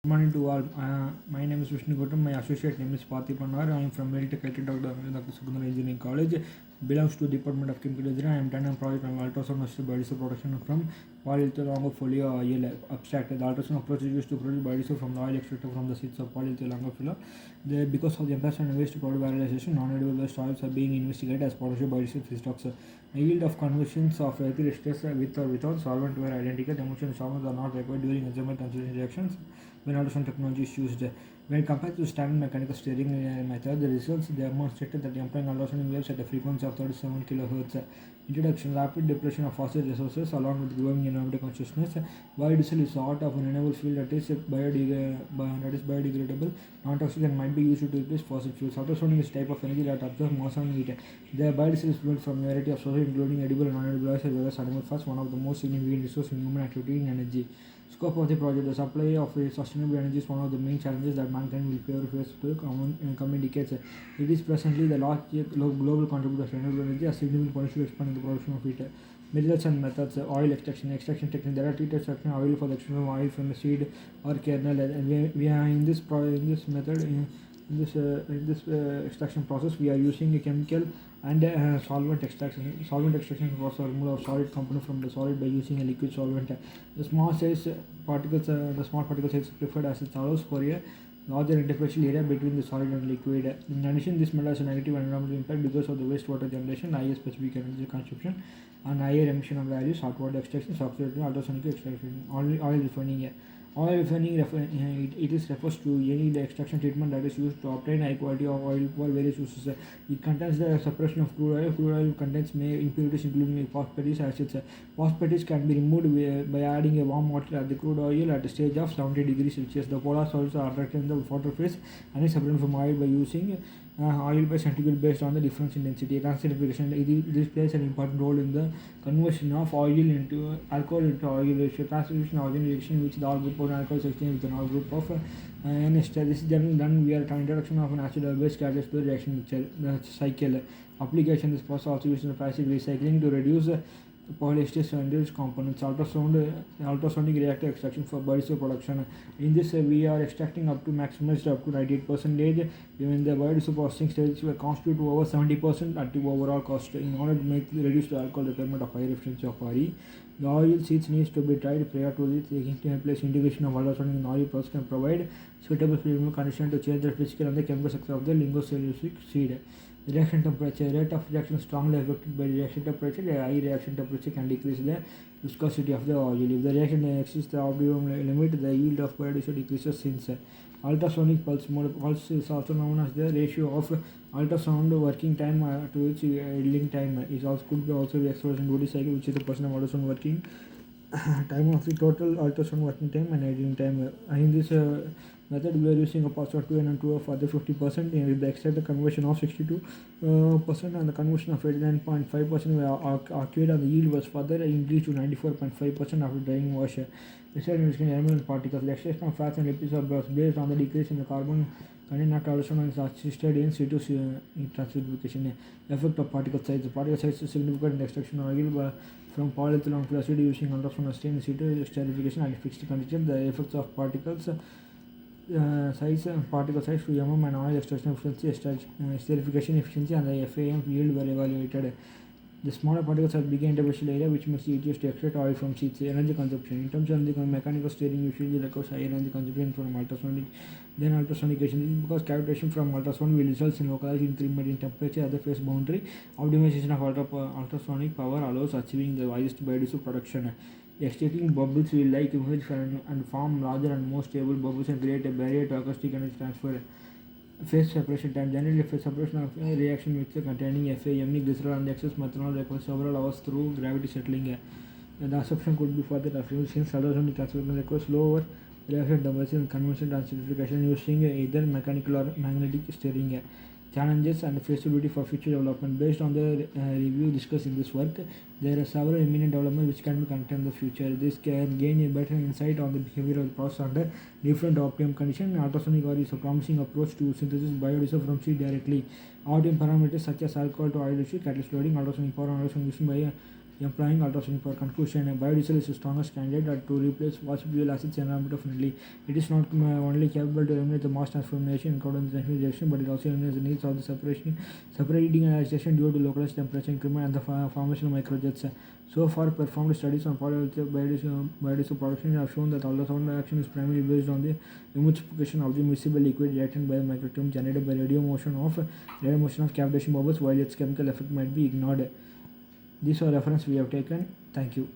Good morning to all. My name is Vishnu Gautam. My associate name is Pati Panwar. I am from Meltech Dr. Sukundar Engineering College. Belongs to Department of Chemical Engineering. I am done a project on ultrasound biodiesel production from polyalthia longifolia oil abstract. The ultrasound approach is used to produce biodiesel from the oil extracted from the seeds of polyalthia longifolia. Because of the emphasis on waste product valorization, non-edible waste oils are being investigated as potential biodiesel feedstocks. The yield of conversions of ethyl esters with or without solvent were identical. The emulsion solvents are not required during enzymatic conversion reactions when ultrasound technology is used. When compared to standard mechanical steering method, the results demonstrated that employing ultrasonic waves at a frequency of 37 kHz. Introduction: rapid depletion of fossil resources along with growing environmental consciousness. Biodiesel is sort of a renewable fuel that is biodegradable, non-toxic, and might be used to replace fossil fuels. Ultrasonic is a type of energy that absorbs mass and heat. The biodiesel is built from a variety of sources, including edible and non-edible oils as well as animal fats, one of the most significant resources in human activity and energy. Scope of the project: the supply of sustainable energy is one of the main challenges that mankind will face to coming decades. It is presently the largest global contributor to renewable energy, a significant potential to expand the production of it. Methods and methods: oil extraction technique. There are two types of oil for the extraction of oil from a seed or kernel. And we are in this method. In this extraction process, we are using a chemical and solvent extraction. Solvent extraction was a removal of solid component from the solid by using a liquid solvent. The small particle size is preferred as it allows for a larger interfacial area between the solid and liquid. In addition, this method has a negative environmental impact because of the wastewater generation, higher specific energy consumption, and higher emission of values. Hot water extraction, substituting ultrasonic extraction. Oil refining. Oil refining it refers to any extraction treatment that is used to obtain high quality of oil for various uses. It contains the separation of crude oil. Crude oil contains impurities including phosphate acids. Phosphate can be removed by adding a warm water at the crude oil at a stage of 70 degrees Celsius. The polar salts are attracted in the water phase and is separated from oil by using oil by centrifugal based on the difference in density. Acidification, this plays an important role in the conversion of oil into alcohol into oil ratio. Transformation of oxygen reaction which the all group of alcohols exchange with an all group of an ester. This is generally done via introduction of an acid or base catalyst to the reaction cycle. Application: this process also used in plastic recycling to reduce polyesters and its components. Ultrasonic reactor extraction for biodiesel production. In this, we are extracting up to maximized up to 98%. When the biodiesel processing stage will constitute over 70% at the overall cost. In order to reduce the alcohol requirement of high efficiency of RE, the oil seeds needs to be dried prior to the taking place. Integration of ultrasonic in oil process can provide suitable physical condition to change the physical and the chemical structure of the lingocellulosic seed. Reaction temperature: rate of reaction is strongly affected by reaction temperature. A high reaction temperature can decrease the viscosity of the oil. If the reaction exceeds the optimum limit, the yield of biodiesel decreases. Since ultrasonic pulse mode, pulse is also known as the ratio of ultrasound working time to its idling time, is also could be also expressed in duty cycle, which is the percent of ultrasound working time of the total ultrasound working time and idling time. In this method, we are using a pulse of 2 and 2 of other 50%. With the extracted conversion of 62% and the conversion of 89.5% were occurred, and the yield was further increased to 94.5% after drying wash. Besides using element particles, the extraction of fats and lipids was based on the decrease in the carbon content after ultrasound is assisted in situ transcription. Effect of particle size: the particle size is significant in the extraction of oil from polyethylene acid using ultrasonic stain in situ esterification at fixed condition. The effects of particles particle size to and oil extraction efficiency, esterification efficiency, and the FAM yield were evaluated. The smaller particles have bigger interfacial area, which makes it used to extract oil from seeds. Energy consumption: in terms of the mechanical steering, usually requires higher energy consumption from ultrasonic than ultrasonication, because cavitation from ultrasound will result in localized increment in temperature at the phase boundary. Optimization of ultrasonic power allows achieving the highest biodiesel production. Extracting bubbles will emerge and form larger and more stable bubbles and create a barrier to acoustic energy transfer. Phase separation time: generally, phase separation of a reaction mixture containing FAM, glycerol, and excess methanol requires several hours through gravity settling. The assumption could be further refined since ultrasonic transfer requires lower reaction temperature and conventional acidification using either mechanical or magnetic steering. Challenges and feasibility for future development: based on the review discussed in this work, there are several imminent developments which can be conducted in the future. This can gain a better insight on the behavior of the process under different optimum conditions. Ultrasonic oil is a promising approach to synthesis biodiesel from seed directly. Optimum parameters such as alcohol to oil ratio, catalyst loading, ultrasonic power, and ultrasonic by employing ultrasonic power. Conclusion: biodiesel is the strongest candidate to replace fossil fuel assets environmentally friendly. It is not only capable to eliminate the mass transformation in carbon rejection, but it also eliminates the needs of the separating agitation due to localized temperature increment and the formation of microjets. So far, performed studies on polyalthia biodiesel production have shown that ultrasound action is primarily based on the emulsification of the miscible liquid reactant by the microtome generated by radio motion of cavitation bubbles, while its chemical effect might be ignored. These are reference we have taken. Thank you.